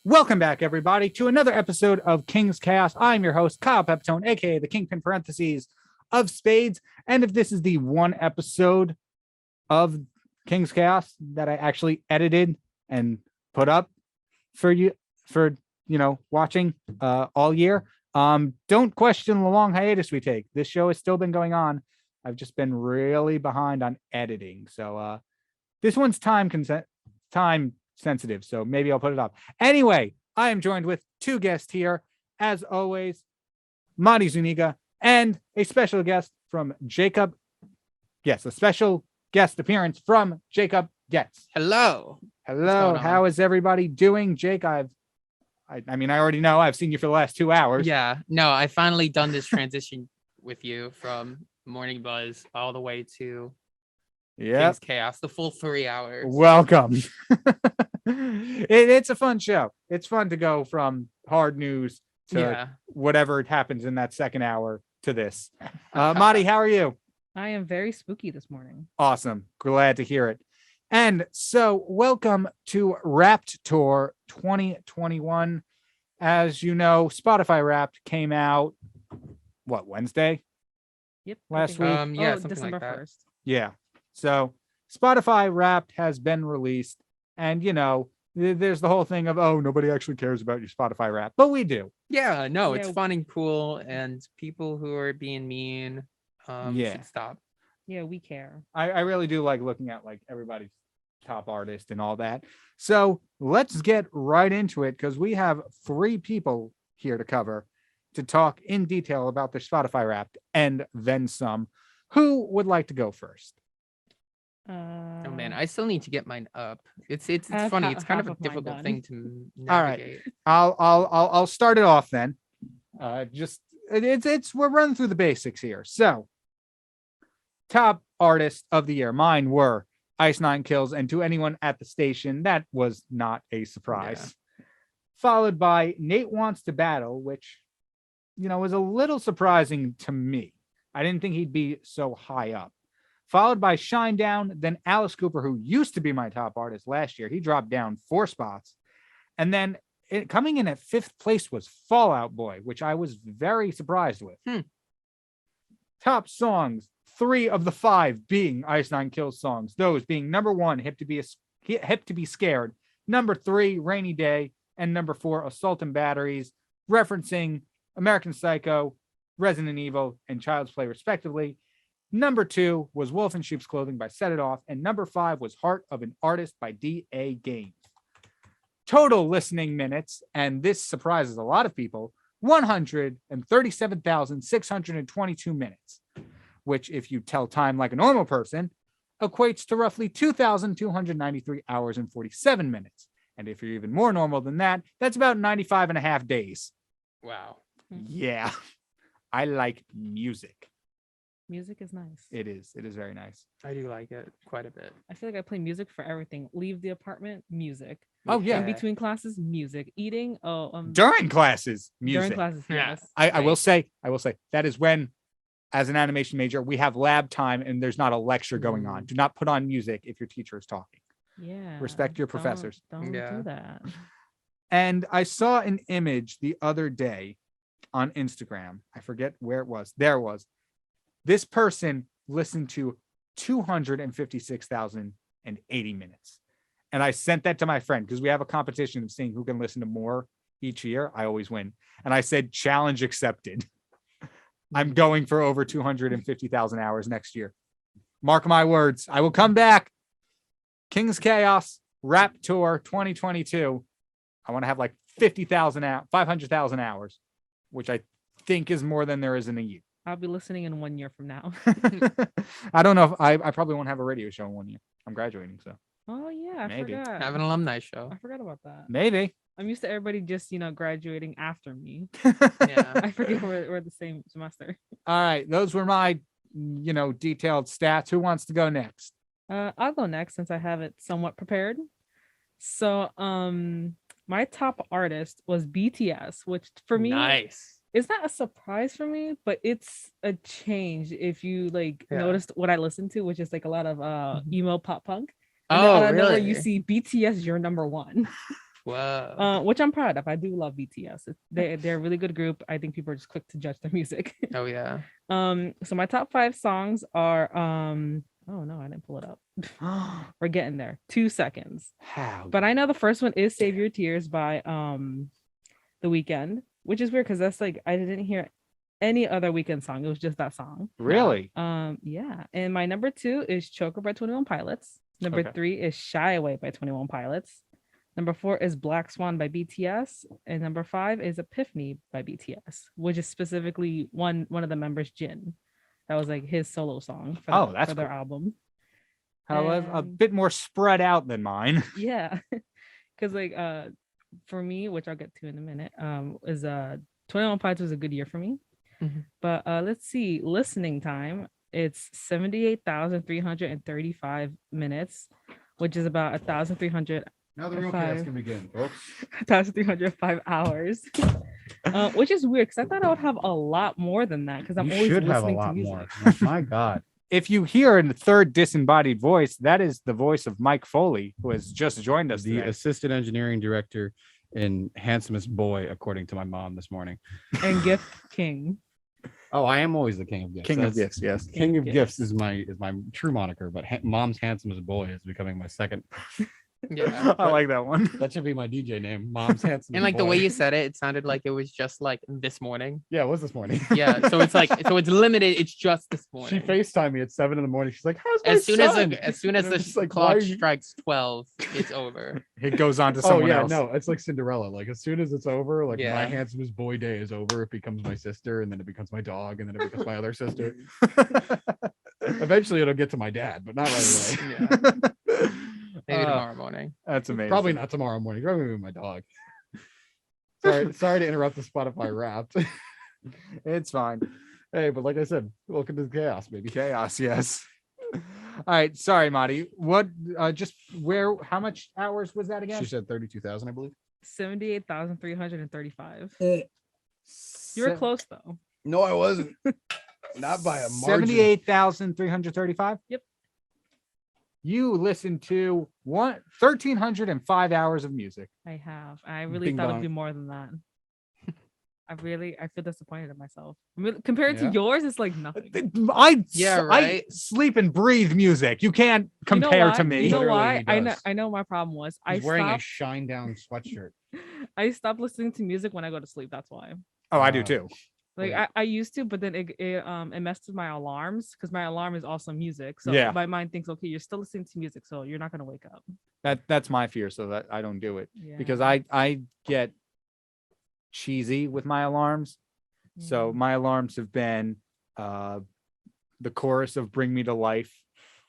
Welcome back, everybody, to another episode of King's Chaos. I'm your host, Kyle Peptone, aka the Kyng-Pin parentheses of Spades. And if this is the one episode of King's Chaos that I actually edited and put up for you watching all year, don't question the long hiatus we take. This show has still been going on. I've just been really behind on editing. So this one's time sensitive, so maybe I'll put it up. Anyway, I am joined with two guests here, as always, Monty Zuniga and a special guest from Jacob. Yes, a special guest appearance from Jacob Gecs. Hello. How is everybody doing? Jake, I already know. I've seen you for the last 2 hours. Yeah, no, I finally done this transition with you from Morning Buzz all the way to King's Chaos, the full 3 hours. Welcome. It's a fun show. It's fun to go from hard news to whatever happens in that second hour to this. Marty, how are you? I am very spooky this morning. Awesome. Glad to hear it. And so welcome to Wrapped Tour 2021. As you know, Spotify Wrapped came out, Wednesday? Yep. Last week? December 1st. Yeah. So Spotify Wrapped has been released, and there's the whole thing of, nobody actually cares about your Spotify Wrapped, but we do. Yeah, no, it's fun and cool, and people who are being mean should stop. Yeah, we care. I really do like looking at everybody's top artist and all that. So let's get right into it, because we have 3 people here to cover to talk in detail about the Spotify Wrapped and then some. Who would like to go first? Oh man, I still need to get mine up. It's funny. It's kind of a difficult thing to navigate. All right, I'll start it off then. We're running through the basics here. So, top artists of the year, mine were Ice Nine Kills, and to anyone at the station, that was not a surprise. Yeah. Followed by Nate Wants to Battle, which was a little surprising to me. I didn't think he'd be so high up. Followed by Shinedown, then Alice Cooper, who used to be my top artist last year. He dropped down 4 spots. And then coming in at 5th place was Fall Out Boy, which I was very surprised with. Top songs, 3 of the 5 being Ice Nine Kills songs. Those being number 1, Hip to Be Scared. Number 3, Rainy Day. And number 4, Assault and Batteries, referencing American Psycho, Resident Evil, and Child's Play, respectively. Number 2 was Wolf in Sheep's Clothing by Set It Off. And number 5 was Heart of an Artist by D.A. Games. Total listening minutes, and this surprises a lot of people, 137,622 minutes, which, if you tell time like a normal person, equates to roughly 2,293 hours and 47 minutes. And if you're even more normal than that, that's about 95 and a half days. Wow. Yeah. I like music. Music is nice. It is very nice. I do like it quite a bit. I feel like I play music for everything. Leave the apartment, music. Oh yeah. In between classes, music. Eating, during classes, music. During classes, yes. I will say that is when, as an animation major, we have lab time and there's not a lecture going on. Do not put on music if your teacher is talking. Yeah. Respect your professors. Don't do that. And I saw an image the other day on Instagram. I forget where it was. There it was. This person listened to 256,080 minutes. And I sent that to my friend because we have a competition of seeing who can listen to more each year. I always win. And I said, challenge accepted. I'm going for over 250,000 hours next year. Mark my words. I will come back. King's Chaos Wrapped Tour 2022. I want to have 500,000 hours, which I think is more than there is in a year. I'll be listening in 1 year from now. I don't know if I probably won't have a radio show in 1 year. I'm graduating, so. Oh yeah, Maybe. I forgot. Have an alumni show. I forgot about that. Maybe. I'm used to everybody just graduating after me. Yeah. I forget we're the same semester. All right, those were my detailed stats. Who wants to go next? I'll go next since I have it somewhat prepared. So my top artist was BTS, which for me it's not a surprise for me, but it's a change if you noticed what I listened to, which is a lot of emo pop punk. And oh, really? Really? You see BTS, you're number 1. Whoa. Which I'm proud of. I do love BTS. They're a really good group. I think people are just quick to judge their music. Oh yeah. So my top 5 songs are oh no, I didn't pull it up. We're getting there. 2 seconds. How? But I know the first one is Save Your Tears by The Weeknd, which is weird because that's like I didn't hear any other Weeknd song. It was just that song. Really? Yeah. And my number 2 is Choker by 21 Pilots. Number 3 is Shy Away by 21 Pilots. Number 4 is Black Swan by BTS. And number 5 is Epiphany by BTS, which is specifically one of the members, Jin. That was like his solo song for, that's for their cool. album. However, a bit more spread out than mine. Yeah. Because like for me, which I'll get to in a minute, is 21 Pilots was a good year for me. Mm-hmm. But let's see, listening time, it's 78,335 minutes, which is about 1,300. Now the real chaos can begin, folks. 1,305 hours, which is weird because I thought I would have a lot more than that because I'm always listening to music. My God. If you hear a third disembodied voice, that is the voice of Mike Foley, who has just joined us. The today. assistant engineering director and handsomest boy, according to my mom this morning. And Gift King. Oh, I am always the king of gifts. King of Gifts, yes. King of Gifts is my true moniker, but mom's handsomest boy is becoming my second. Yeah. I like that one. That should be my DJ name. Mom's handsomest And like boy. the way you said it, it sounded like it was just like this morning. Yeah, it was this morning. Yeah. So it's like it's limited. It's just this She morning. FaceTimed me at 7 a.m. She's like, "How's my As soon son?" as soon as And I'm the just like, clock "Why are you-" strikes 12, it's over. It goes on to Oh someone yeah, else. no, it's like Cinderella. Like as soon as it's over, like Yeah. my handsomest boy day is over, it becomes my sister, and then it becomes my dog, and then it becomes my other sister. Eventually, it'll get to my dad, but not right away. Yeah. Maybe tomorrow morning. That's amazing. Probably not tomorrow morning. Probably with my dog. Sorry to interrupt the Spotify Wrapped. It's fine. Hey, but like I said, welcome to the chaos, baby. Chaos, yes. All right. Sorry, Marty. What how much hours was that again? She said 32,000, I believe. 78,335. You were close though. No, I wasn't. Not by a margin. 78,335. Yep. You listened to 1,305 hours of music. I have. I really Bing thought bong. it'd be more than that. I feel disappointed in myself. Compared to Yeah. yours, it's like nothing. I right. sleep and breathe music. You can't compare to me. You know Literally, why? he I know. does. I know my problem was He's wearing a shine down sweatshirt. I stopped listening to music when I go to sleep. That's why. Oh, I do too. Like Wait. I used to, but then it messed with my alarms because my alarm is also music. So Yeah. my mind thinks, okay, you're still listening to music, so you're not gonna wake up. That's my fear, so that I don't do it Yeah. because I get cheesy with my alarms. So my alarms have been the chorus of "Bring Me to Life,"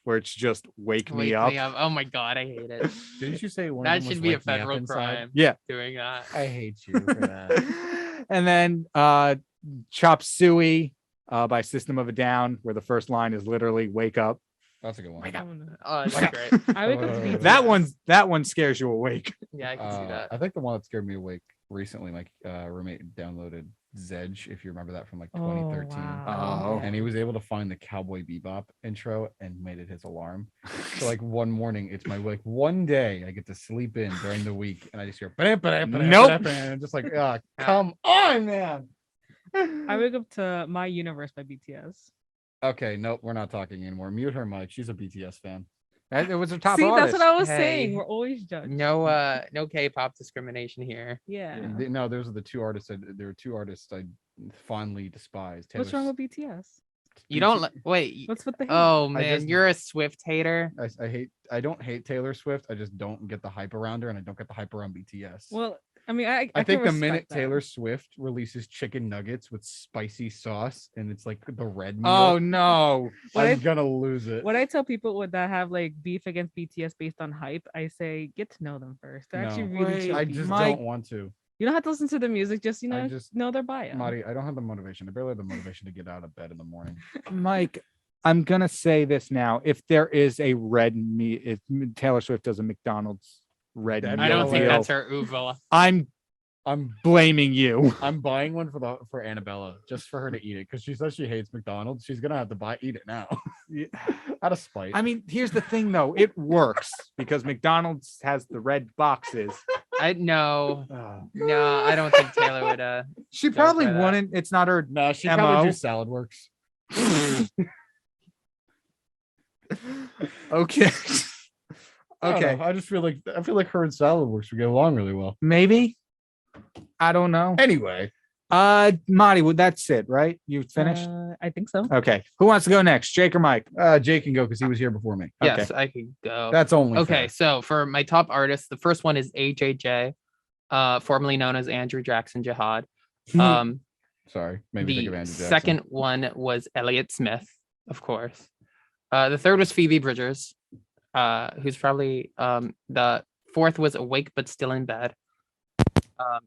where it's just "Wake me up." Oh my god, I hate it. Didn't you say one? That should be a federal crime. Yeah. Doing that. I hate you for that. And then Chop Suey by System of a Down, where the first line is literally "Wake up." That's a good one. Oh, no. Oh, that's Like- great. I wake up to BTS. That one scares you awake. Yeah, I can see that. I think the one that scared me awake recently, my roommate downloaded Zedge, if you remember that from like Oh, 2013. wow. Oh. And he was able to find the Cowboy Bebop intro and made it his alarm. So like one morning, it's my like one day I get to sleep in during the week, and I just hear Nope. and I'm just like, come on, man. I wake up to My Universe by BTS. Okay, nope, we're not talking anymore. Mute her mic. She's a BTS fan. It was a top See, artist. that's what I was Hey. saying. We're always judged. No K-pop discrimination here. Yeah. No, those are the two artists. There were two artists I fondly despised. What's wrong with BTS? You don't wait. What's with the hate? Oh I man, just- you're a Swift hater. I don't hate Taylor Swift. I just don't get the hype around her, and I don't get the hype around BTS. Well, I mean, I I think can the minute respect that. Taylor Swift releases chicken nuggets with spicy sauce and it's like the red meal, Oh no. I'm gonna lose it. When I tell people that have like beef against BTS based on hype, I say get to know them first. They're actually No. really Wait, chill I people. just Mike- don't want to. You don't have to listen to the music, just I just- know their bio. Marty, I don't have the motivation. I barely have the motivation to get out of bed in the morning. Mike, I'm gonna say this now. If there is a red meat, if Taylor Swift does a McDonald's red That'd meal I don't think deal, that's her uva. I'm I'm blaming you. I'm buying one for Annabella just for her to eat it because she says she hates McDonald's. She's gonna have to eat it now out of spite. I mean, here's the thing though, it works because McDonald's has the red boxes No, Oh. no, I don't think Taylor would. She Go probably for that. wouldn't. It's not her. No, she MO. probably do salad works. Okay. I don't Okay. know. I feel like her and salad works would get along really well. Maybe. I don't know. Anyway, Monty, that's it, right? You finished? I think so. Okay. Who wants to go next? Jake or Mike? Jake can go because he was here before me. Yes, I could go. That's only Okay, fair. so for my top artists, the first one is AJJ, formerly known as Andrew Jackson Jihad. Sorry, made me think of The Andrew Jackson. second one was Elliott Smith, of course. The third was Phoebe Bridgers, who's probably the fourth was Awake but Still in Bed.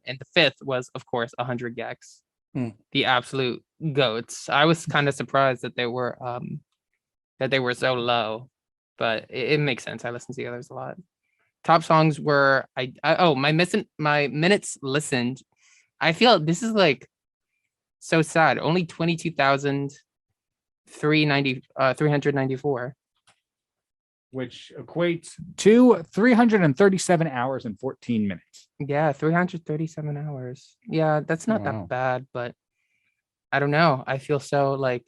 And the fifth was, of course, 100 Gecs, the absolute goats. I was kind of surprised that they were so low, but it makes sense. I listen to the others a lot. Top songs were my minutes listened. I feel this is like so sad. Only 22,394. Which equates to 337 hours and 14 minutes. Yeah, 337 hours. Yeah, that's not Wow. that bad, but I don't know. I feel so like,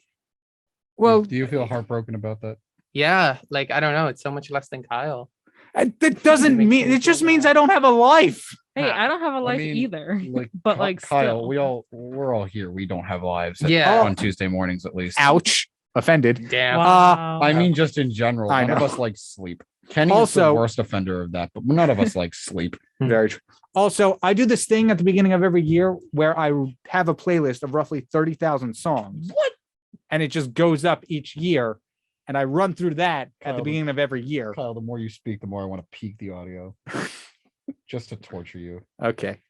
Well, Do you feel heartbroken about that? yeah, like I don't know. It's so much less than Kyle. that doesn't Makes mean me it just feel means bad. I don't have a life. Hey, I don't have a life mean, either. Like, But, like, Kyle, still. we're all here. We don't have lives. Yeah. On Tuesday mornings at least. Ouch. Offended. Damn. Wow. I mean, just in general, I none of know. us like sleep. Kenny is Also- the worst offender of that, but none of us like sleep. Very true. Also, I do this thing at the beginning of every year where I have a playlist of roughly 30,000 songs. What? And it just goes up each year. And I run through that at the Kyle, beginning of every year. Kyle, the more you speak, the more I want to peak the audio, just to torture you. Okay.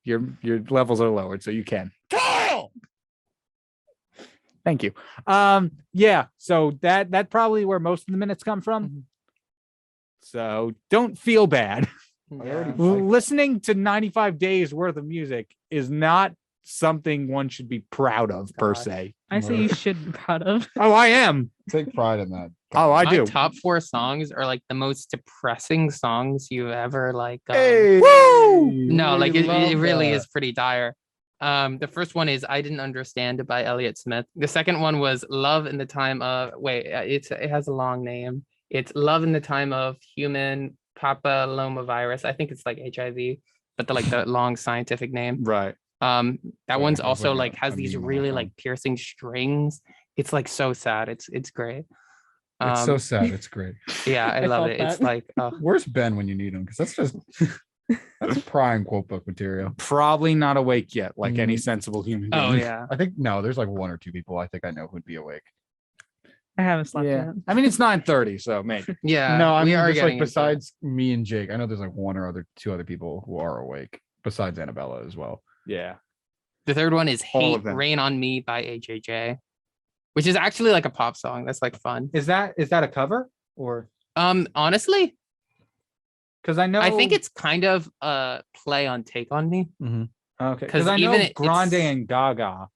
Your levels are lowered, so you can. Kyle. Thank you. Yeah, so that probably where most of the minutes come from. So don't feel bad. Yeah. Listening to 95 days worth of music is not something one should be proud of per God. se. I say you should be proud of. Oh, I am. Take pride in that. Oh, I My do. top 4 songs are like the most depressing songs you ever like. Hey, Woo! No, like we it love really that. is pretty dire. The first one is I Didn't Understand by Elliott Smith. The second one was Love in the Time of it has a long name. It's Love in the Time of Human Papillomavirus. I think it's like HIV, but the long scientific name. Right. That Sorry, one's I was also looking like at has a these meme on my really phone. like piercing strings. It's like so sad. It's great. It's so sad. It's great. Yeah, I I love felt it. It's that. like Where's Ben when you need him? Because that's prime quote book material. Probably not awake yet, like any sensible human being. oh yeah. I think no, there's like 1 or 2 people I think I know who'd be awake. I haven't slept Yeah. yet. I mean, it's 9:30, so maybe. Yeah. No, I we mean are just getting like into it. besides me and Jake, I know there's like 1 or 2 other people who are awake besides Annabella as well. Yeah. The third one is All Hate of them. Rain on Me by AJJ, which is actually like a pop song. That's like fun. Is that a cover or Honestly, because I know I think it's kind of a play on Take on Me. okay 'cause because I know even Grande it's- and Gaga,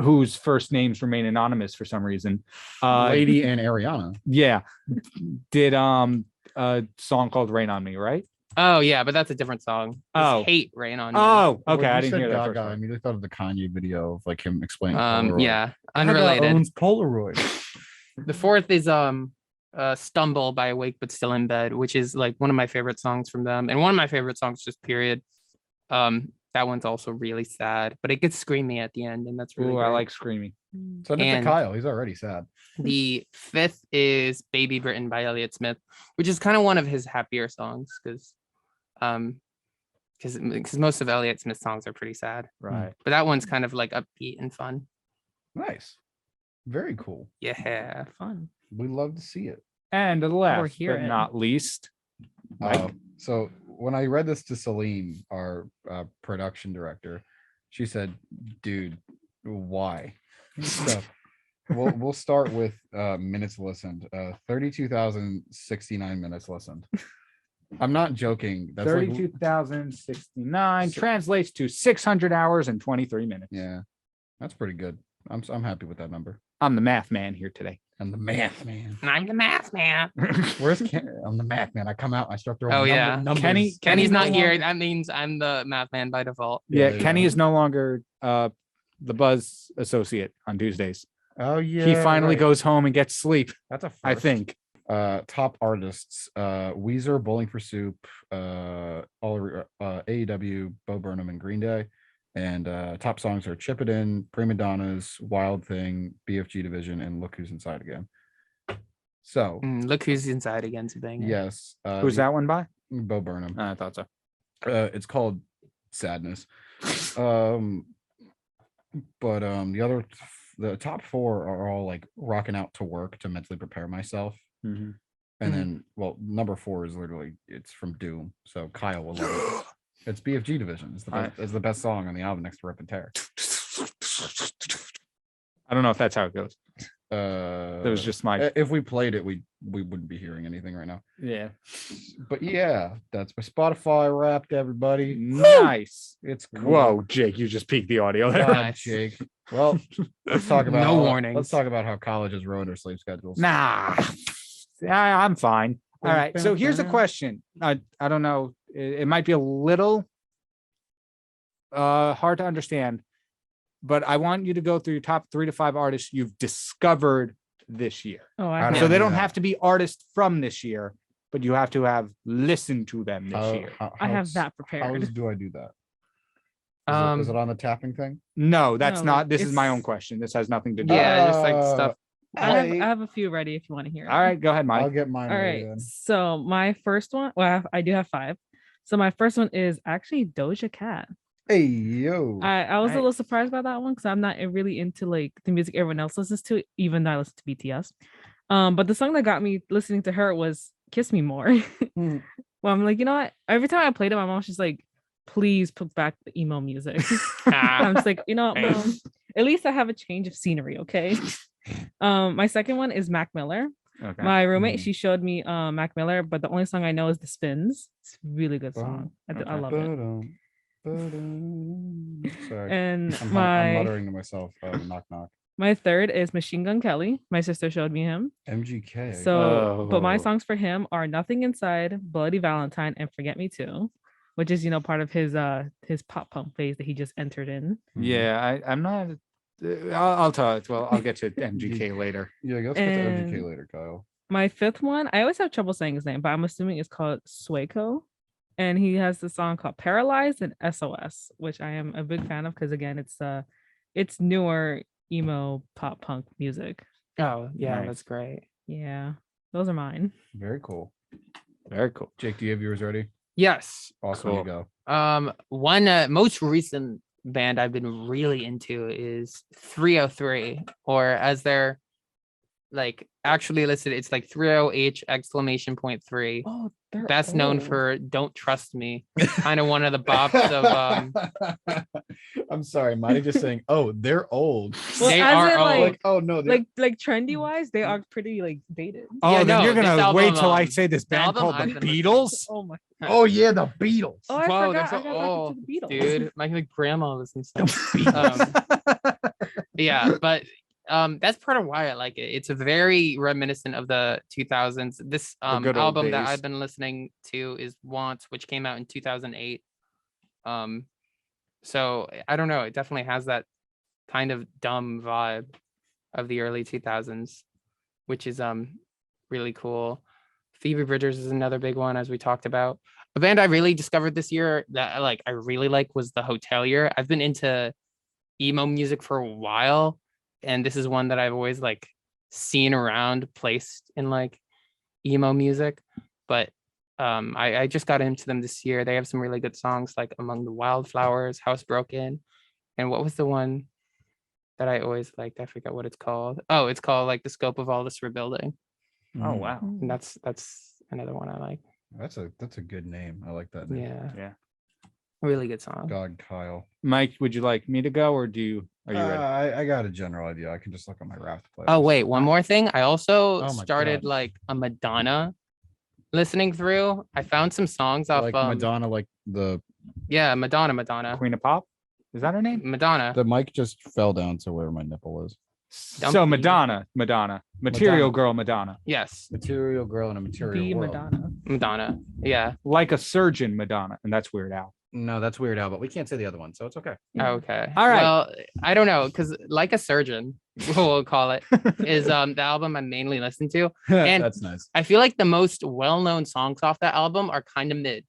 whose first names remain anonymous for some reason. Lady and Ariana. Yeah, did a song called "Rain on Me," right? Oh yeah, but that's a different song. It's Oh. Hate Rain on Me. Oh, okay, When I you didn't said hear that. Gaga, First I part. immediately thought of the Kanye video of like him explaining. Polaroid. Yeah, Gaga unrelated. owns Polaroid. The fourth is Stumble by Awake But Still in Bed, which is like one of my favorite songs from them, and one of my favorite songs just period. That one's also really sad, but it gets screamy at the end, and that's really Ooh, I great. like screaming. Send it to And- Kyle. He's already sad. The fifth is Baby Britain by Elliott Smith, which is kind of one of his happier songs because most of Elliott Smith's songs are pretty sad. Right. But that one's kind of like upbeat and fun. Nice. Very cool. Yeah. Fun. We love to see it. And last hear but it. not least, Mike. So when I read this to Celine, our production director, she said, "Dude, why?" So we'll start with minutes listened. 32,069 minutes listened. I'm not joking. That's like 32,069 translates to 600 hours and 23 minutes. yeah, that's pretty good. I'm happy with that number. I'm the math man here today. I'm the math man. I'm the math man. Where's I'm the math man. I come out. I start throwing. Oh, yeah. numbers. Kenny's Kenny's not no here. longer- That means I'm the math man by default. Yeah, Yeah, Kenny yeah. is no longer the Buzz associate on Tuesdays. Oh yeah. He finally right. goes home and gets sleep, That's a first. I think. Top artists: Weezer, Bowling for Soup, AEW, Bo Burnham, and Green Day. And top songs are Chip It In, Prima Donnas, Wild Thing, BFG Division, and Look Who's Inside Again. So Look Who's Inside Again's a banger. yes, Who's that one by? Bo Burnham. I thought so. It's called Sadness. The top four are all like rocking out to work to mentally prepare myself. Mhm. And then, well, number 4 is literally it's from Doom. So Kyle will love it. It's BFG Division. It's the best song on the album next to Rip and Tear. I don't know if that's how it goes. That That was just my if we played it, we wouldn't be hearing anything right now. yeah. But yeah, that's my Spotify Wrapped. Everybody, Nice. it's cool. Whoa, Jake, you just peaked the audio there. God, Nice. Jake. Well, let's talk about No warnings. Let's talk about how college has ruined our sleep schedules. Nah, I'm fine. All right. So here's a question. I don't know. It might be a little hard to understand, but I want you to go through your top 3 to 5 artists you've discovered this year. Oh, How I do So Yeah. they do don't that? have to be artists from this year, but you have to have listened to them this year. I have that How prepared. do I do that? Is it on the tapping thing? No, that's No, not. This is my it's- own question. This has nothing to do. Yeah, just like stuff. I have a few ready if you want to hear it. All right, go ahead, I'll Mike. get mine. All ready right. then. So my first one, well, I do have 5. So my first one is actually Doja Cat. Hey yo. I was a Nice. little surprised by that one because I'm not really into like the music everyone else listens to, even though I listen to BTS. But the song that got me listening to her was "Kiss Me More." Mm. Well, I'm like, you know what? Every time I played it, my mom's just like, "Please put back the emo music." I'm just like, you know what, Mom? At least I have a change of scenery, okay? My second one is Mac Miller. Okay. My roommate, Mhm. she showed me Mac Miller, but the only song I know is The Spins. It's a really good song. I Okay. love it. Sorry. And I'm my muttering to myself. Knock knock. my third is Machine Gun Kelly. My sister showed me him. MGK. So, but my Oh. songs for him are Nothing Inside, Bloody Valentine, and Forget Me Too, which is part of his pop punk phase that he just entered in. Yeah, I'm not. I'll talk. Well, I'll get to MGK later. Yeah, let's get to MGK And- later, Kyle. My fifth one, I always have trouble saying his name, but I'm assuming it's called Swayco. And he has the song called Paralyzed and SOS, which I am a big fan of because again, it's newer emo pop punk music. Oh, yeah, Nice. that's great. Yeah, those are mine. Very cool. Very cool. Jake, do you have yours ready? Yes. Awesome. Cool. You go. One most recent band I've been really into is 303, or as they're like actually listed, it's like 30H exclamation point 3. Oh, they're Best known old. for Don't Trust Me. Kind of one of the bops of I'm sorry, Mighty just saying, oh, they're old. Well, they as are in, old. like, Oh no, they're like trendy wise, they are pretty like dated. Oh, Yeah, then no, you're this gonna album, wait till I say this band album called the I've been listening Beatles. Oh my! oh yeah, the Beatles. Oh, I Whoa, forgot. they're I so got old, back to the Beatles. dude. My like grandma listens to yeah, but that's part of why I like it. It's very reminiscent of the 2000s. This good old album that days. I've been listening to is Wants, which came out in 2008. So I don't know, it definitely has that kind of dumb vibe of the early 2000s, which is really cool. Phoebe Bridgers is another big one, as we talked about. A band I really discovered this year that I really like was The Hotelier. I've been into emo music for a while, and this is one that I've always like seen around placed in like emo music, but I just got into them this year. They have some really good songs like Among the Wildflowers, Housebroken, and what was the one that I always liked? I forget what it's called. Oh, it's called like The Scope of All This Rebuilding, Oh wow. and that's another one I like. That's a good name. I like that name. Yeah, Yeah. really good song. God, Kyle. Mike, would you like me to go, or are you ready? I got a general idea. I can just look at my Raft playlist. Oh wait, one more thing. I also Oh my started God. like a Madonna listening through. I found some songs off like Madonna, like the yeah, Madonna. Queen of Pop, is that her name? Madonna. mic just fell down to where my nipple is. So Dumpy. Madonna. Material Madonna. Girl Madonna. Yes, Material Girl in a material B world. Madonna. Madonna. Yeah. Like a Surgeon Madonna. And that's Weird Al. No, that's Weird Al, but we can't say the other one, so it's okay. Yeah. Okay. All right. Well, I don't know, because Like a Surgeon, we'll call it, is the album I mainly listen to. And That's nice. I feel like the most well-known songs off that album are kind of mid.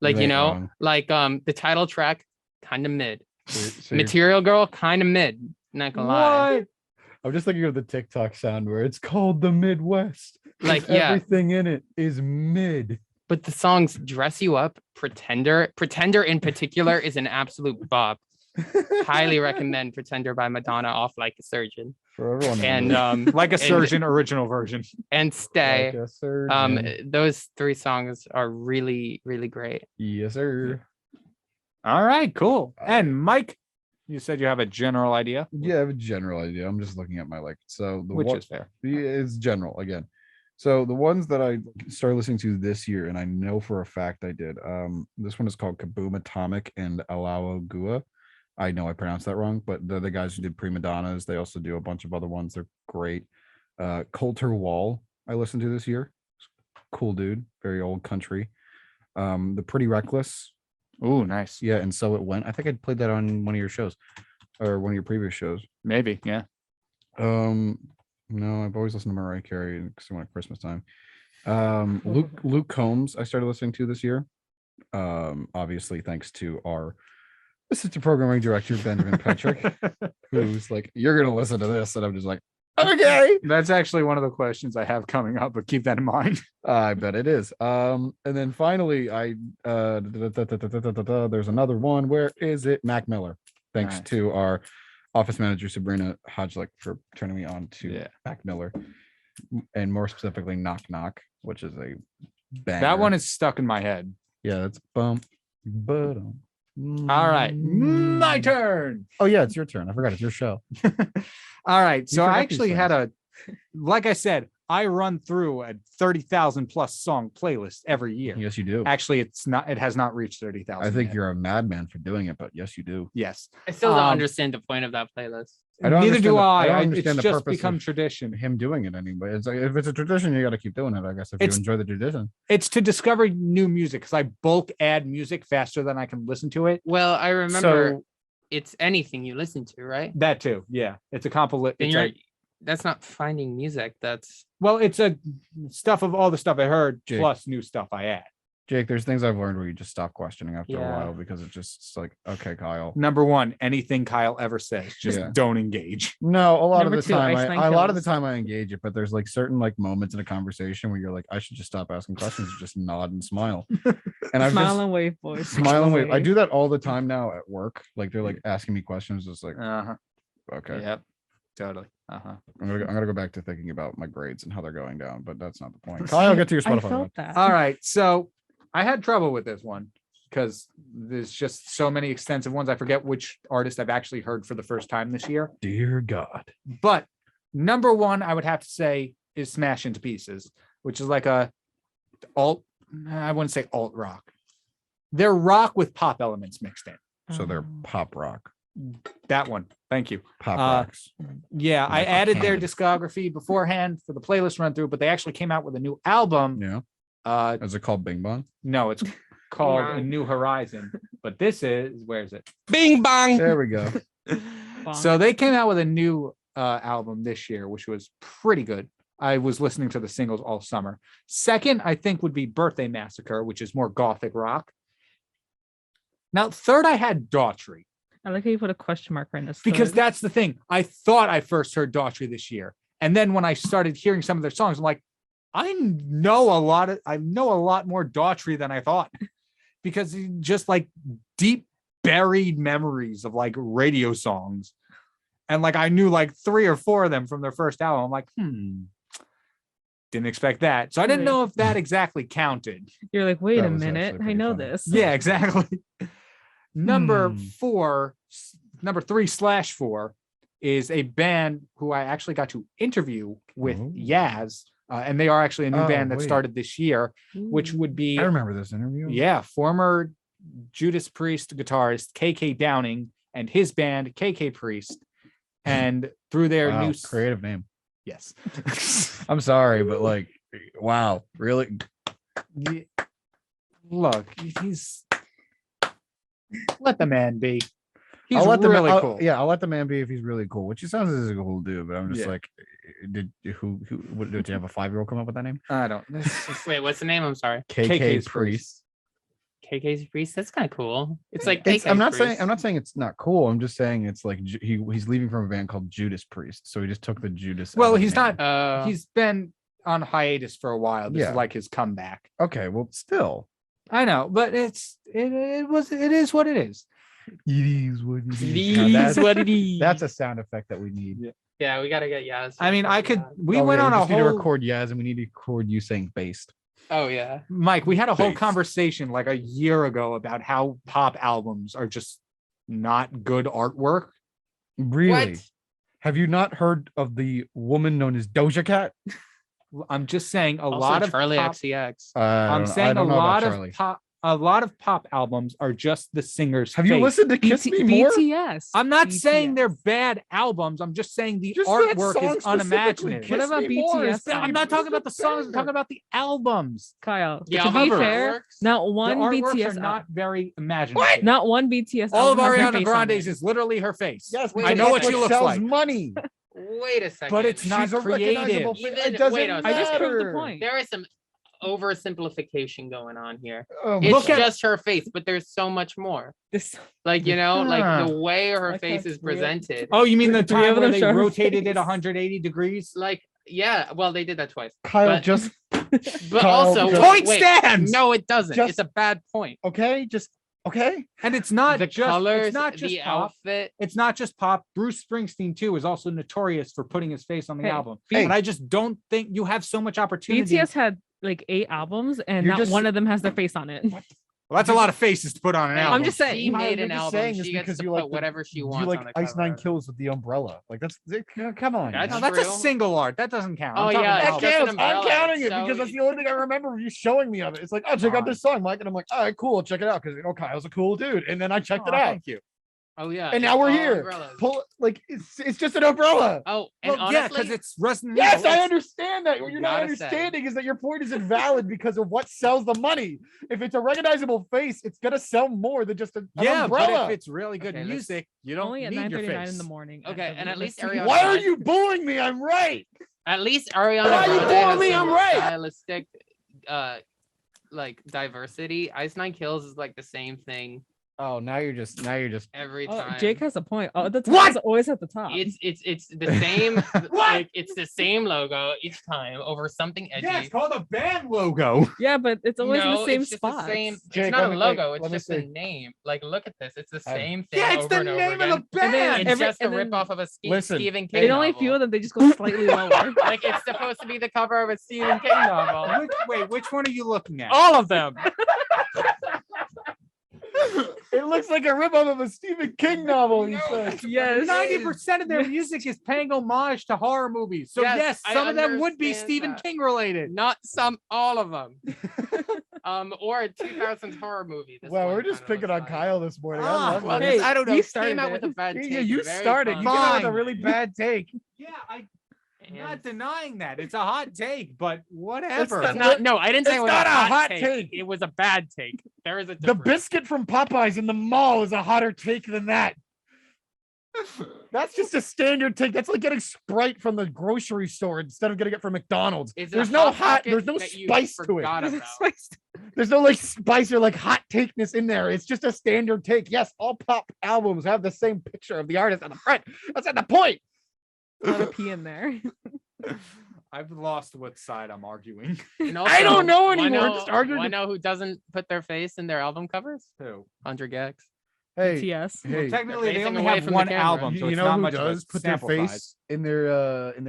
Like, You you ain't know, wrong. like the title track, kind of mid. So you're- Material Girl, kind of mid. Not gonna lie. What? I'm just thinking of the TikTok sound where it's called the Midwest. Like, yeah. Everything in it is mid. But the songs Dress You Up, Pretender in particular is an absolute bop. Highly recommend Pretender by Madonna off Like a Surgeon. For everyone. And Like a and- Surgeon original version. and Stay. Like a surgeon. Those 3 songs are really, really great. Yes, sir. All right, cool. And Mike, you said you have a general idea, Yeah, I have a general idea. I'm just looking at my so the which one, is fair. it's general again. So the ones that I started listening to this year, and I know for a fact I did. This one is called Kaboom Atomic and Alao Gua. I know I pronounced that wrong, but they're the guys who did Prima Donnas. They also do a bunch of other ones. They're great. Coulter Wall, I listened to this year. Cool dude, very old country. The Pretty Reckless. Ooh, nice. Yeah, and So It Went. I think I played that on one of your shows or one of your previous shows. Maybe, yeah. No, I've always listened to Mariah Carey because I went at Christmas time. Luke Combs, I started listening to this year. Obviously, thanks to our assistant programming director, Benjamin Patrick, who's like, you're gonna listen to this, and I'm just like, okay. That's actually one of the questions I have coming up, but keep that in mind. I bet it is. And then finally, I there's another one. Where is it? Mac Miller. Thanks Nice. to our office manager Sabrina Hodgelick for turning me on to Yeah. Mac Miller, and more specifically Knock Knock, which is a banger. That one is stuck in my head. Yeah, that's bump. But All right, my turn. Oh yeah, it's your turn. I forgot it's your show. All right, so forgot I these actually had like I said, I run through a 30,000 plus song playlist every year. Yes, you do. Actually, it has not reached 30,000. I think yet. you're a madman for doing it, but yes, you do. Yes. I still don't Um, understand the point of that playlist. I don't Neither do understand the- I don't I. understand It's the just purpose become of- tradition. Him doing it anyway. It's like if it's a tradition, you got to keep doing it. I guess if you It's- enjoy the tradition. It's to discover new music because I bulk add music faster than I can listen to it. Well, I remember So it's anything you listen to, right? that too. Yeah, it's a compilation. Then that's not finding music. That's It's a stuff of all the stuff I heard Jake. plus new stuff I add. Jake, there's things I've learned where you just stop questioning after a Yeah. while because it's like, okay, Kyle. Number one, anything Kyle ever says, just Yeah. don't engage. No, a lot Number of the two, time, Ice Nine a lot of the Kills. time I engage it, but there's like certain like moments in a conversation where you're like, I should just stop asking questions, and just nod and smile. And I've Smile just and wave, boys. smile and wave. I do that all the time now at work. Like they're like asking me questions, just like, Uh-huh. okay, Yep. Totally. Uh-huh. I'm gonna go back to thinking about my grades and how they're going down, but that's not the point. Kyle, get to your I Spotify. felt that. All right. So I had trouble with this one because there's just so many extensive ones. I forget which artist I've actually heard for the first time this year. Dear God. But number one, I would have to say is Smash Into Pieces, which is like a I wouldn't say alt rock. They're rock with pop elements mixed in. So they're pop rock. That one. Thank you. Pop Uh, rocks. Yeah, I Like added their Cannon. discography beforehand for the playlist run through, but they actually came out with a new album. Yeah. Uh, Is it called Bing Bong? no, it's called Wow. A New Horizon, but this is where is it? Bing bong. There we go. So they came out with a new album this year, which was pretty good. I was listening to the singles all summer. Second, I think would be Birthday Massacre, which is more gothic rock. Now, third, I had Daughtry. I like how you put a question mark right in this. Because that's the thing. I thought I first heard Daughtry this year. And then when I started hearing some of their songs, I'm like, I know a lot more Daughtry than I thought. Because just like deep buried memories of like radio songs. And like I knew like 3 or 4 of them from their first album. I'm like, didn't expect that. So I didn't Right. know if that exactly counted. You're like, wait That a was minute, actually I pretty know funny. this. Yeah, exactly. Number Hmm. 4, number 3/4 is a band who I actually got to interview with Oh. Yaz, and they are actually a new Oh, band that wait. started this year, which would be I remember this interview. former Judas Priest guitarist KK Downing and his band KK Priest, and through their Wow, new creative name. Yes. I'm sorry, but like, wow, really? Yeah. Look, he's let the man be. He's I'll let really cool. Yeah, I'll let the man be if he's really cool, which he sounds as a cool dude. But I'm just Yeah. like, did you have a 5-year-old come up with that name? I don't. Wait, what's the name? I'm sorry. KK's Priest. KK's Priest. That's kind of cool. It's like I'm not Priest. saying it's not cool. I'm just saying it's like he's leaving from a band called Judas Priest, so he just took the Judas. Well, out of he's the name. not. He's been on hiatus for a while. This is like his comeback. Okay, well, still, I know, but it is what it is. It is what it is. It is what it is. That's a sound effect that we need. Yeah, we gotta get Yaz. I mean, I could. We Oh, went yeah, on a just need to whole. record Yaz, and we need to record you saying based. Oh yeah. Mike, we had a whole Based. conversation like a year ago about how pop albums are just not good artwork. Really? What? Have you not heard of the woman known as Doja Cat? I'm just saying a Also, lot of Charlie pop, XCX. I'm saying a don't know about lot Charlie. of pop. A lot of pop albums are just the singer's Have you face. listened to Kiss Me More? BTS. I'm not BTS. saying they're bad albums. I'm just saying the Just that artwork song is specifically, unimaginative. Kiss What about Me More is BTS? I'm not talking about the songs. I'm talking about the albums. Kyle. Yeah, to be album fair, artworks. not one the artworks BTS. are not very imaginative. Not one BTS. All of album has their Ariana face on Grande's it. is literally her face. Yes, Wait, I know what she she looks sells like, money. Wait a second. but it's not She's a creative. recognizable. Even- It doesn't wait a matter. I just proved the point. There is some oversimplification going on here. Oh, It's Look at- just her face, but there's so much more. This Like, you know, like the way her Like face how is three of- presented. Oh, you mean the Three time of where them they show her rotated it face. 180 degrees? Like, yeah, well, they did that twice. Kyle, but- just But Kyle, also, just- Point wait, stands! no, it doesn't. Just- It's a bad point. okay, just okay. And it's not The just colors, it's not just the pop. outfit. It's not just pop. Bruce Springsteen too is also notorious for putting his face on the Hey, album. hey. And I just don't think you have so much opportunity. BTS had like 8 albums, and You're not just- one of them has their face on it. Well, that's a lot of faces to put on an Hey, album. I'm just saying. She Kyle, made you're an just album. saying this She gets because to you put like the- whatever she You wants like on the Ice Nine cover. Kills with the umbrella. Like come on. That's No, man. that's a true. single art. That doesn't count. Oh, I'm talking yeah, about it's That albums. just an counts. I'm umbrella, counting it so because that's it- the only thing I remember of you showing me of it. It's like, oh, check out Fine. this song, Mike, and I'm like, all right, cool, check it out because Kyle's a cool dude, and then I checked it Aw, out, Thank you. Oh yeah. and it's now we're all here. umbrellas. Pull like it's just an umbrella. Oh, and Well, yeah, honestly, because it's Resident Yes, Evil. I It's- understand that. What you're not Gotta say. understanding is that your point is invalid because of what sells the money. If it's a recognizable face, it's gonna sell more than just an Yeah, but umbrella. if it's really good Okay, let's- music, you don't Only at need your 9:39 face. in the morning. Okay, and at least Ariana. Ariana- Why are you bullying me? I'm right. at least Ariana Why are you Grande calling has me? some I'm right. stylistic, like diversity. Ice Nine Kills is like the same thing Oh, now you're just every Oh, time. Jake has a point. Oh, the top What? is always at the top. It's the same. Like it's the same logo each time over something edgy. Yeah, it's called a band logo. Yeah, but it's always in No, the same it's just the spot. same. Jake, it's not let a me- logo. wait, It's let me just the see. name. Like, look at this. It's the I- same thing. Yeah, it's over the and over name again. of the And then band. It's every- just a and then- rip off of a Listen, Stephen King In only novel. few of them, they just go slightly lower. Like it's supposed to be the cover of a Stephen King novel. Which one are you looking at? All of them. It looks like a ripoff of a Stephen King novel. You said. Yes. 90% of their music is paying homage to horror movies. So Yes, yes, I some of them would be understand Stephen that. King related. Not some, all of them. Or a 2000s horror movie. This Well, one we're just kinda picking looks on like. Kyle this morning. Ah, I love Well, it. Hey, I don't know. you He came started out it. with a bad take. Yeah, you Very started. You fun. came out with a Fine. really bad take. Yeah, I'm And- not denying that. It's a hot take, but whatever. It's not, no, I didn't say It's it was not a a hot hot take. take. It was a bad take. There is a The difference. biscuit from Popeyes in the mall is a hotter take than that. That's just a standard take. That's like getting Sprite from the grocery store instead of getting it from McDonald's. Is it There's a no hot hot. pocket There's no that you spice to it. forgot about? There's no like spice or like hot takeness in there. It's just a standard take. Yes, all pop albums have the same picture of the artist on the front. That's not the point. Not a P in there. I've lost what side I'm arguing. And I don't know wanna anymore. Just arguing wanna the- know who doesn't put their face in their album covers? Who? Gecs. Hey, TS. Well, hey, technically, they facing only away have from the one camera. album, so you it's know not who much of a does put their sample size. face in their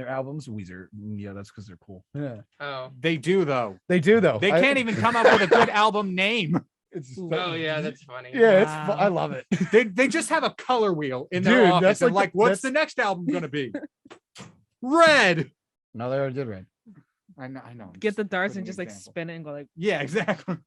albums? Weezer. Yeah, that's because they're cool. Yeah, Oh. They do though. they do though. They I- can't even come up with a good album name. It's Oh yeah, that's funny. yeah, it's. Wow. I love it. They just have a color wheel in their Dude, office that's and like like, the- what's that's- the next album gonna be? Red. No, they already did right. I know. I'm Get just the darts putting and just like example. spin it and go like. Yeah, exactly.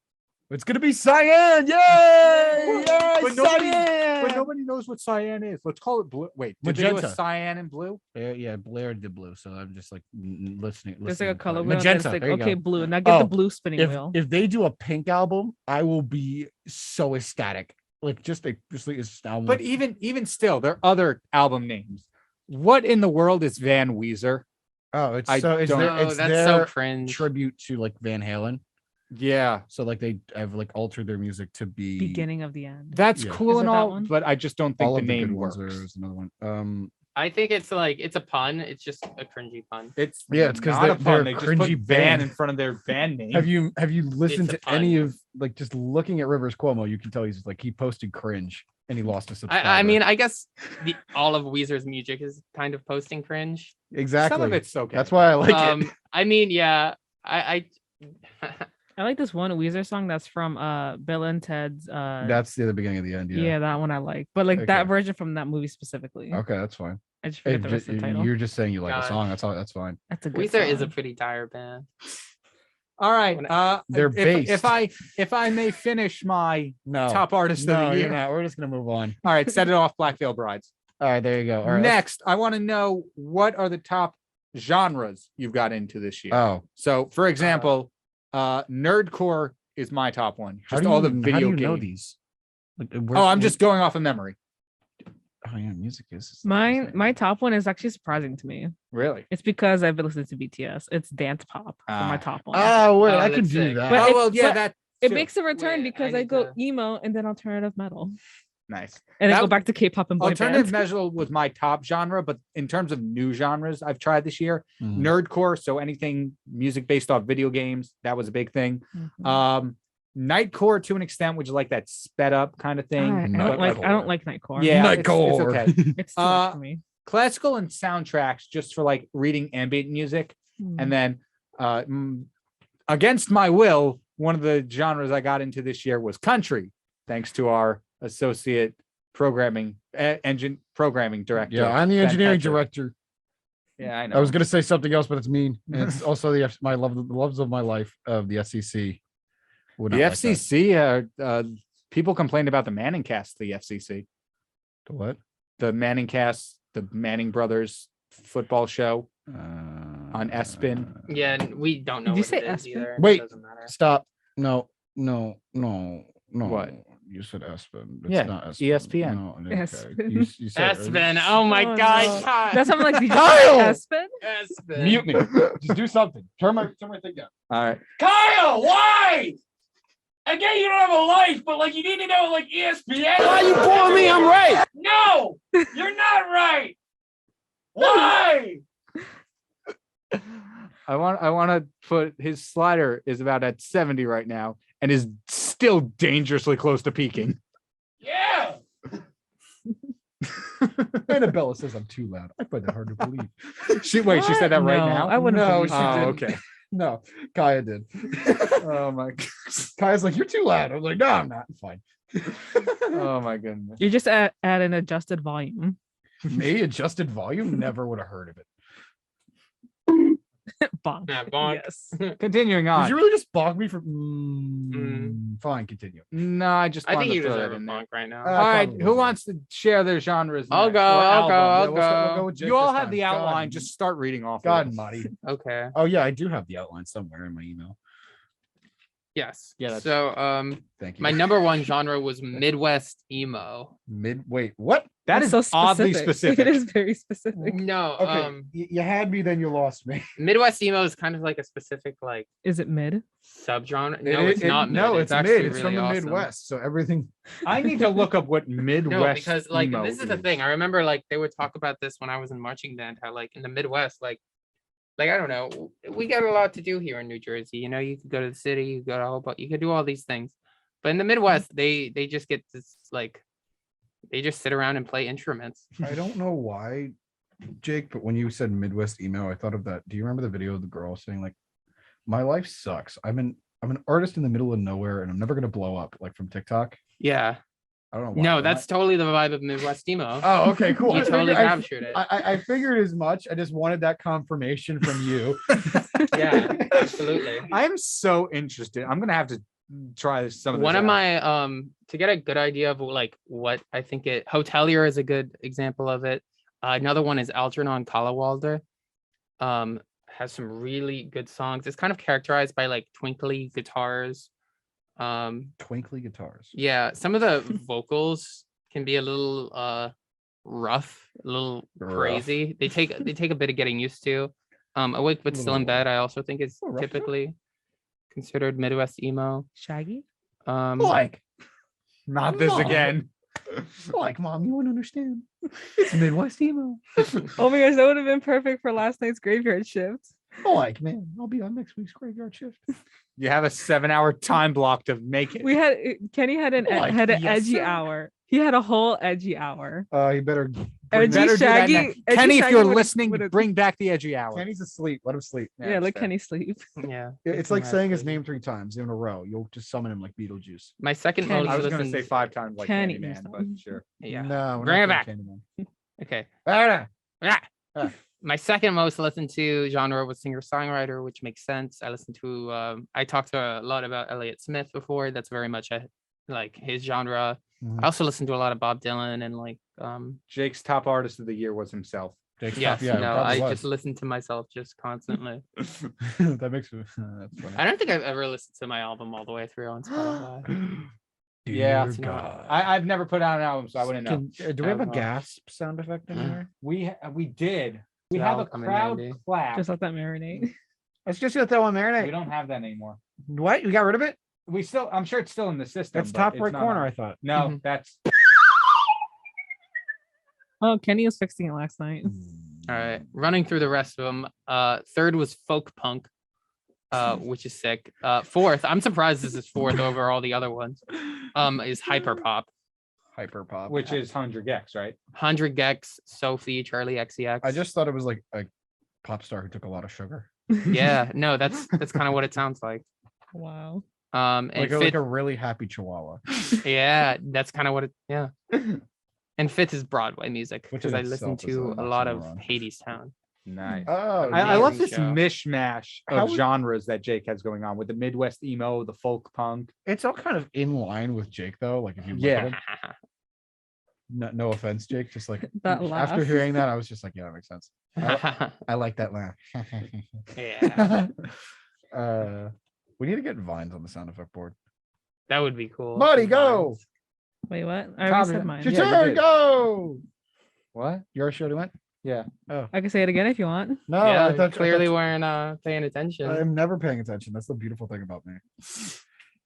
It's gonna be cyan. Yay! Yay! But nobody- Cyan! but nobody knows what cyan is. Let's call it blue. Wait, did they do a Magenta. cyan and blue? Yeah, Blair did blue, so I'm just like listening. There's like a listening color to it. wheel. Magenta. Like, there you okay, go. blue. Now get the Oh, blue spinning wheel. If they do a pink album, I will be so ecstatic. Like just a album. But even still, there are other album names. What in the world is Van Weezer? oh, it's I so it's don't- their, Oh, it's that's their so cringe. tribute to like Van Halen. Yeah, So like they have like altered their music to be Beginning of the end. that's Yeah. cool Is and it that all, one? but I just don't think all the of the name good ones. works. There's another one. I think it's like it's a pun. It's just a cringy pun. It's Yeah, it's 'cause not they're- a pun. they're They just cringy put Van band. in front of their band name. Have you listened a to any pun. of like just looking at Rivers Cuomo? You can tell he's like he posted cringe and he lost a subscriber. I mean, I guess all of Weezer's music is kind of posting cringe. exactly. Some of it's okay. That's why I like it. I mean, yeah, I I like this one Weezer song that's from Bill and Ted's That's the beginning of the end. yeah. Yeah. That one I like. But like that Okay. version from that movie specifically. Okay, that's fine. I just Hey, forget the rest of the title. you're just saying you like a Gosh. song. That's all. That's fine. That's a good Weezer is a song. pretty dire band. all right. When They're based. If I may finish my No. top artist of No, the you're year. not. We're just gonna move on. All right, set it off, Black Veil Brides. All right, there you go. All right. Next, I want to know what are the top genres you've got into this year. Oh, So, for example, nerdcore is my top one. how Just do all you, the how video do you games. know these? Like, Oh, I'm just going off of memory. Oh yeah, music is My top one is actually surprising to me. Really? It's because I've been listening to BTS. It's dance pop for my Ah. top one. Oh wait, Oh, I can that's do sick. that. But oh it- well, yeah, but that it too. makes a return Wait, because I I need go to- emo and then alternative metal. nice. And then That- go back to K-pop and boy Alternative bands. metal was my top genre, but in terms of new genres I've tried this year, Mhm. nerdcore, so anything music based off video games, that was a big thing. Mhm. Nightcore to an extent, which is like that sped up kind of thing. I but, don't like Nightcore. Yeah, it's Nightcore. okay. It's too much Uh, for me. Classical and soundtracks just for like reading ambient music. And then against my will, one of the genres I got into this year was country, thanks to our associate programming engine programming director. Yeah, I'm the Ben engineering Petcher. director. Yeah, I know. I was gonna say something else, but it's mean. And it's also the loves of my life of the FCC. Would the not like that. FCC. People complained about the Manning cast. The FCC, The what? the Manning cast, the Manning brothers football show on ESPN. Yeah, and we don't know Did you what say it is Espen? either. Wait. It doesn't matter. Stop. No. What? You said Espen. It's Yeah, not Espen. ESPN. No, okay. Espen. You said Espen. Oh my Oh, god. no. Kyle. That's something like Kyle! Espen? Espen. Mute me. Just do something. Turn my thing down. All right. Kyle, why? I get you don't have a life, but like you need to know like ESPN. Why you pulling me? I'm right. No, you're not right. Why? I want to put his slider is about at 70 right now and is still dangerously close to peaking. Yeah. Annabella says I'm too loud. I find that hard to believe. She said that right No, now. I wouldn't No, believe she that. Oh, didn't. okay. No, Kaya did. Oh my. Kaya's like, you're too loud. I was like, no, I'm not. I'm fine. Oh my goodness. You're just at an adjusted volume. Me adjusted volume, never would have heard of it. Bonk. Yeah, bonk. Yes. Continuing Did on. you really just bog me for? Fine, continue. No, I just I wanted think to you throw that deserve a in there. bonk right now. Uh, All right, probably who will. wants to share their genres? I'll next, go, or I'll go, album? I'll We'll go. with Jake You all this have time. the God, outline. Just start reading off. of God, it. Muddy. Okay. Oh yeah, I do have the outline somewhere in my email. Yes. Yeah, that's- So Thank you. my number one genre was Midwest emo. Wait, what? That That's is oddly specific. It is very specific. No, Okay, you had me, then you lost me. Midwest emo is kind of like a specific like Is it mid? subgenre. No, it's not mid. No, it's actually mid. It's from really the awesome. Midwest, so everything. I need to look up what Midwest. No, because like emo this is the thing. I remember like they would talk about this when I was in marching band. How like in the Midwest, like I don't know, we got a lot to do here in New Jersey. You know, you could go to the city, you could go to whole, but you could do all these things. But in the Midwest, they just get this like they just sit around and play instruments. I don't know why, Jake, but when you said Midwest emo, I thought of that. Do you remember the video of the girl saying like, "My life sucks. I'm an artist in the middle of nowhere, and I'm never gonna blow up," like from TikTok. Yeah. I don't know. Why. No, that's totally the vibe of Midwest emo. Oh, okay, cool. You I totally figured- I- captured it. I figured as much. I just wanted that confirmation from you. Yeah, absolutely. I'm so interested. I'm gonna have to try some of One this of out. my to get a good idea of like what I think it Hotelier is a good example of it. Another one is Algernon Collewalder. Has some really good songs. It's kind of characterized by like twinkly guitars. Twinkly guitars. Yeah, some of the vocals can be a little rough, a little Rough. crazy. They take a bit of getting used to. Awake but Still in Little Bed, I also think is rough. typically considered Midwest emo. Shaggy. Like, Not this No. again. like, Mom, you wouldn't understand. It's Midwest emo. Oh my gosh, that would have been perfect for last night's graveyard shift. Like, man, I'll be on next week's graveyard shift. You have a 7-hour time block to make it. We had Kenny had an Like, had an yes, edgy sir. hour. He had a whole edgy hour. You better. Edgy Better do that Shaggy. next- Edgy Kenny, if Shaggy you're would've- listening, would've- bring back the edgy hour. Kenny's asleep. Let him sleep. yeah, let fair. Kenny sleep. Yeah. It's like Yeah, saying his absolutely. name 3 times in a row. You'll just summon him like Beetlejuice. My second Kenny. most I was going to listened. say 5 times like Kenny Candyman, or but something. sure. Yeah. No, we're Bring it not back. doing Okay. Candyman. Ah. My second most listened to genre was singer-songwriter, which makes sense. I listened to I talked to a lot about Elliott Smith before. That's very much like his genre. Mhm. I also listened to a lot of Bob Dylan and like Jake's top artist of the year was himself. Jake's yes, top- yeah, it no, probably I was. just listened to myself just constantly. That makes me. That's funny. I don't think I've ever listened to my album all the way through on Spotify. Yeah. Dear You know, God. I've never put out an album, so I wouldn't know. Do we have a Oh, wow. gasp sound effect in there? We did. We That'll have a come in crowd handy. clap. Just let that marinate. Let's just get that one We marinate. don't have that anymore. What? You got rid of it? We still, I'm sure it's still in the system. That's but top it's right not corner, on- I thought. No, Mhm. that's Oh, Kenny was fixing it last night. All right, running through the rest of them. Third was folk punk, which is sick. Fourth, I'm surprised this is fourth over all the other ones. Is hyper pop. Hyper pop. which is 100 Gecs, right? 100 Gecs, Sophie, Charlie XCX. I just thought it was like a pop star who took a lot of sugar. yeah, no, that's kind of what it sounds like. Wow. And Like Fit, like a really happy chihuahua. yeah, that's kind of what it. Yeah, and Fit is Broadway music Which because in I listen itself is to an a lot of oxymoron. Hadestown. Nice. Oh, I love amazing this show. mishmash How of would- genres that Jake has going on with the Midwest emo, the folk punk. it's all kind of in line with Jake though. Like if you look Yeah. at him. No offense, Jake. Just like That after laugh. hearing that, I was just like, yeah, that makes sense. I like that laugh. yeah, We need to get vines on the sound effect board. that would be cool. Buddy, Some go. vines. Wait, what? I Tom, already said yeah. mine. Your Yeah, you turn, did. go. What? Your show went? Yeah. I can say it again if you want. No, yeah, I you thought clearly weren't paying attention. I'm never paying attention. That's the beautiful thing about me.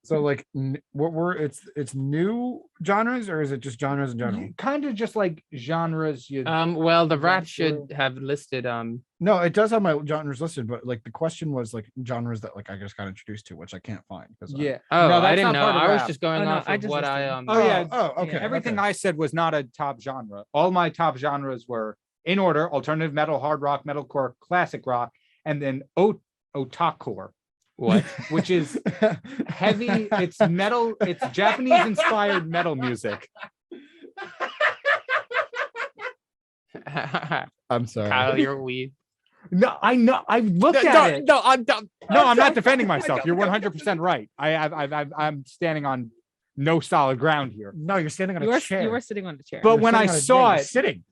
So like what were it's new genres or is it just genres in general? Kind of just like genres. You Well, the rap Went should through. have listed No, it does have my genres listed, but like the question was like genres that like I just got introduced to, which I can't find because yeah. Oh, No, I that's didn't not know. part of I was rap. just going Oh, no, off I of just what I listened. Oh, yeah. Oh, okay. Yeah, Everything okay. I said was not a top genre. All my top genres were in order: alternative metal, hard rock, metalcore, classic rock, and then otacore, what? which is heavy. It's metal. It's Japanese inspired metal music. I'm sorry. Kyle, you're weed. No, I know. I looked at it. No, I'm done. No, I'm not defending myself. You're 100% right. I'm standing on no solid ground here. No, you're standing on You a were chair. you were sitting on the chair. But You're when I sitting on a- saw yeah, you're it- sitting.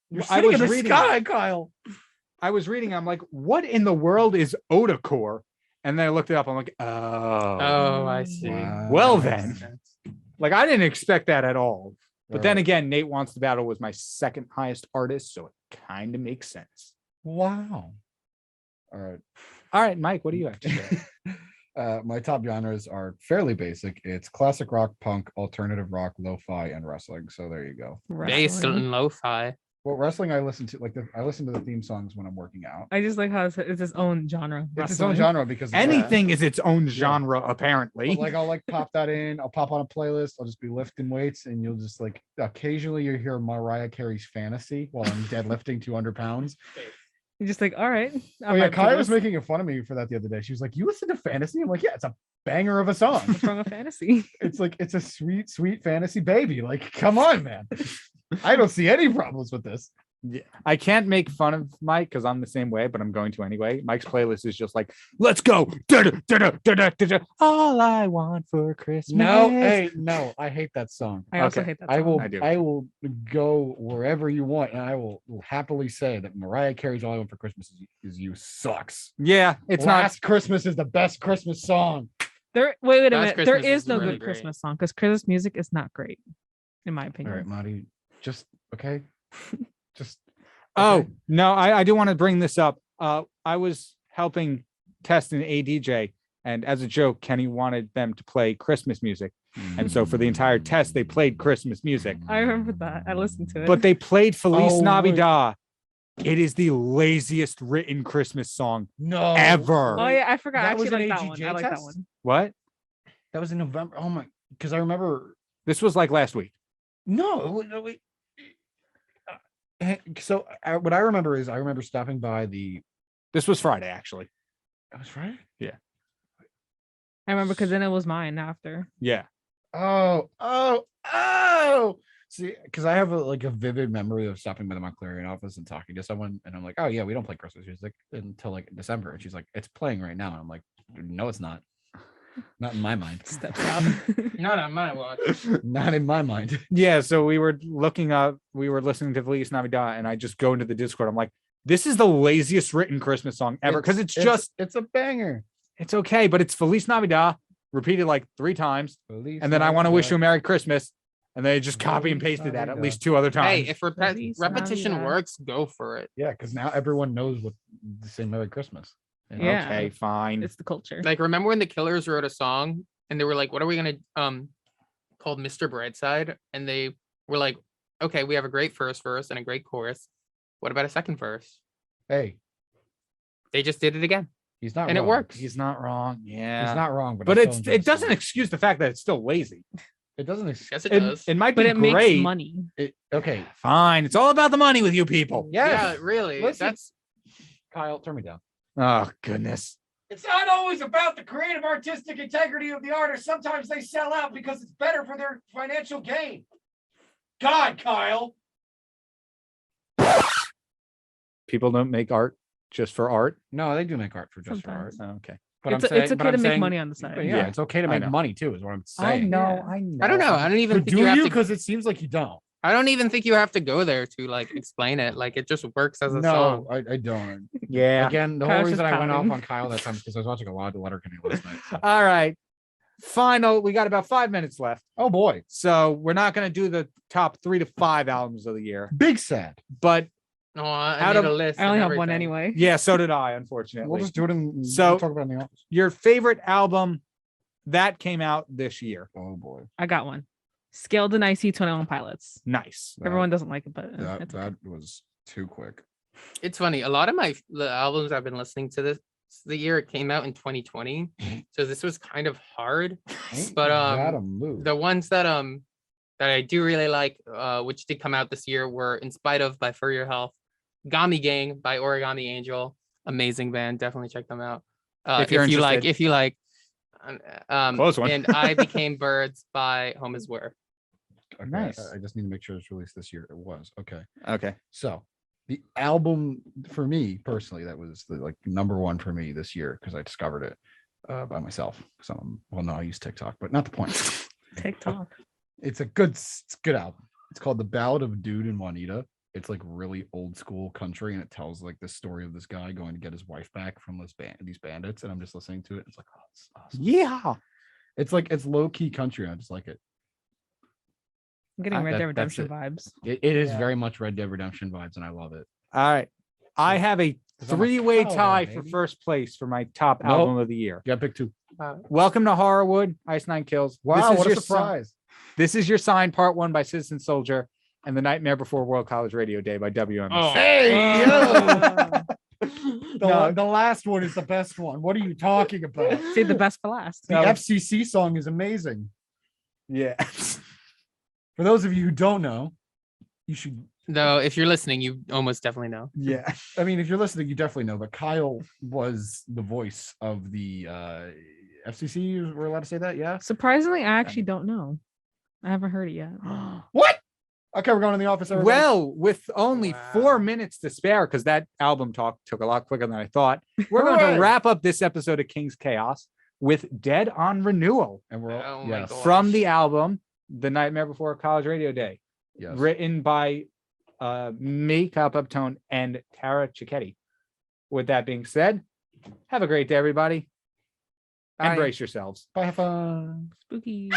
You're I sitting was in the reading sky, it. Kyle. I was reading. I'm like, what in the world is otacore? And then I looked it up. I'm like, oh. Oh, I see. Wow. Well That makes then. sense. Like I didn't expect that at all. But then Alright. again, Nate Wants to Battle was my second highest artist, so it kind of makes sense. Wow. All right. All right, Mike, what do you have to say? My top genres are fairly basic. It's classic rock, punk, alternative rock, lo-fi, and wrestling. So there you go. Bass Wrestling. and lo-fi. Well, wrestling I listen to I listen to the theme songs when I'm working out. I just like how it's its own genre. It's its own wrestling. genre because it's like- Anything is its own genre, apparently. but, like I'll like pop that in. I'll pop on a playlist. I'll just be lifting weights, and you'll just like occasionally you hear Mariah Carey's "Fantasy" while I'm deadlifting 200 pounds. You're just like, all right. Oh yeah, Kai was making fun of me for that the other day. She was like, "You listen to Fantasy?" I'm like, "Yeah, it's a banger of a song. What's wrong with fantasy? It's like it's a sweet, sweet fantasy baby. Like, come on, man. I don't see any problems with this." I can't make fun of Mike because I'm the same way, but I'm going to anyway. Mike's playlist is just like, let's go. All I want for Christmas. No, I hate that song. I also Okay. hate that song. I will go wherever you want, and I will happily say that Mariah Carey's All I Want for Christmas is You sucks. Yeah, it's Last Christmas is the best Christmas song. Wait a Last minute. There Christmas is is no really good great. Christmas song because Christmas music is not great, in my All opinion. right, Marty, just okay. Just Oh, okay. no, I do want to bring this up. I was helping test an ADJ, and as a joke, Kenny wanted them to play Christmas music. And so for the entire test, they played Christmas music, I remember that. I listened to it. but they played Feliz Oh, wait. Navidad. It is the laziest written Christmas song No, ever. Oh yeah, I forgot. That I was actually an like that one. AGJ I like that test? one. What? that was in November. Oh my, because I remember. This was like last week. No, so what I remember is I remember stopping by the. This was Friday, actually. That was Friday. I remember because then it was mine after. Yeah. Oh! See, because I have a vivid memory of stopping by the Montclair office and talking to someone, and I'm like, "Oh yeah, we don't play Christmas music until like December." And she's like, "It's playing right now," and I'm like, "No, it's not. Not in my mind. Steps out. Not on my watch. Not in my mind." Yeah. So we were listening to Feliz Navidad, and I just go into the Discord. I'm like, this is the laziest written Christmas song ever because it's a banger. it's okay, but it's Feliz Navidad repeated like 3 times. And then I want to wish you a Merry Christmas. And they just copy and pasted that at least 2 other times. Hey, if Feliz repetition Navidad. works, go for it. Yeah, because now everyone knows what to say Merry Christmas. Yeah. Okay, fine. It's the culture. Like, remember when the Killers wrote a song and they were like, "What are we gonna called Mr. Brightside?" And they were like, "Okay, we have a great first verse and a great chorus. What about a second verse?" Hey, They just did it again, he's not and wrong. it works. He's not wrong. Yeah. He's not wrong, But I still enjoy it the doesn't song. excuse the fact that it's still lazy. It doesn't. Yes, it It, does. it might But be it great. makes money. Okay, Fine. It's all about the money with you people. Yeah, really. Listen. That's Kyle, turn me down. Oh, goodness. It's not always about the creative artistic integrity of the artist. Sometimes they sell out because it's better for their financial gain. God, Kyle. People don't make art just for art. No, they do make art for just for art. Sometimes. Oh, okay. But It's okay to make money on the side. But yeah, it's okay to I make know. money too, is what I'm I saying. know. Yeah. I know. I don't know. I don't even But think do you have you? to. Because it seems like you don't. I don't even think you have to go there to like explain it. Like it just works as a song. No, I don't. Yeah. Again, the Kyle's whole just reason I went off pouting. on Kyle that time is because I was watching a lot of Letterkenny last night. so. All right. Final. We got about 5 minutes left. Oh boy, So we're not going to do the top 3 to 5 albums of the year. big sad. But No, I Out made of- a list. I only and have one everything. anyway. yeah, so did I, unfortunately. We'll just do it in. So- we'll talk about it in the office. Your favorite album that came out this year. Oh boy, I got one. Scaled and Icy 21 Pilots. Nice. Everyone doesn't like it, but that it's okay. was too quick. It's funny. A lot of the albums I've been listening to the year it came out in 2020, so this was kind of hard. But That a move. The ones that I do really like, which did come out this year, were "In Spite of" by For Your Health, "Gami Gang" by Origami Angel, amazing band. Definitely check them out. If you're interested. if you like, Close one. and "I Became Birds" by Home Is Where. Okay, Nice. I just need to make sure it's released this year. It was okay. Okay. So the album for me personally, that was the like number one for me this year because I discovered it by myself. No, I use TikTok, but not the point. TikTok. It's a good album. It's called The Ballad of Dude and Juanita. It's like really old school country, and it tells like the story of this guy going to get his wife back from these bandits. And I'm just listening to it. It's like, oh, it's awesome. Yeah. It's low key country. I just like it. I'm getting Red Dead that's Redemption it. vibes. It is Yeah. very much Red Dead Redemption vibes, and I love it. All right. I have a 'Cause I'm a 3-way cowboy, tie for baby. first place for my top Nope. album of the year. Yeah, pick 2. Welcome to Horrorwood, Ice Nine Kills. Wow, what a your si- surprise! This is your sign, part 1 by Citizen Soldier, and The Nightmare Before World College Radio Day by WMC. Oh. Hey, Uh, the last one is the best one. What are you talking about? See the best for last. The FCC song is amazing. Yeah. For those of you who don't know, you should. Though, if you're listening, you almost definitely know. Yeah. I mean, if you're listening, you definitely know. But Kyle was the voice of the FCC. We're allowed to say that, yeah. Surprisingly, I actually don't know. I haven't heard it yet. What? Okay, we're going in the office. Everybody. Well, with only 4 Wow. minutes to spare, because that album talk took a lot quicker than I thought, we're going to Hooray! wrap up this episode of King's Chaos with Dead on Renewal And we're Oh my yes, God. from the album The Nightmare Before College Radio Day, yes. written by me, Kyle Peptone, and Tara Cicchetti. With that being said, have a great day, everybody. Bye. And brace yourselves. Bye, have fun. Spooky.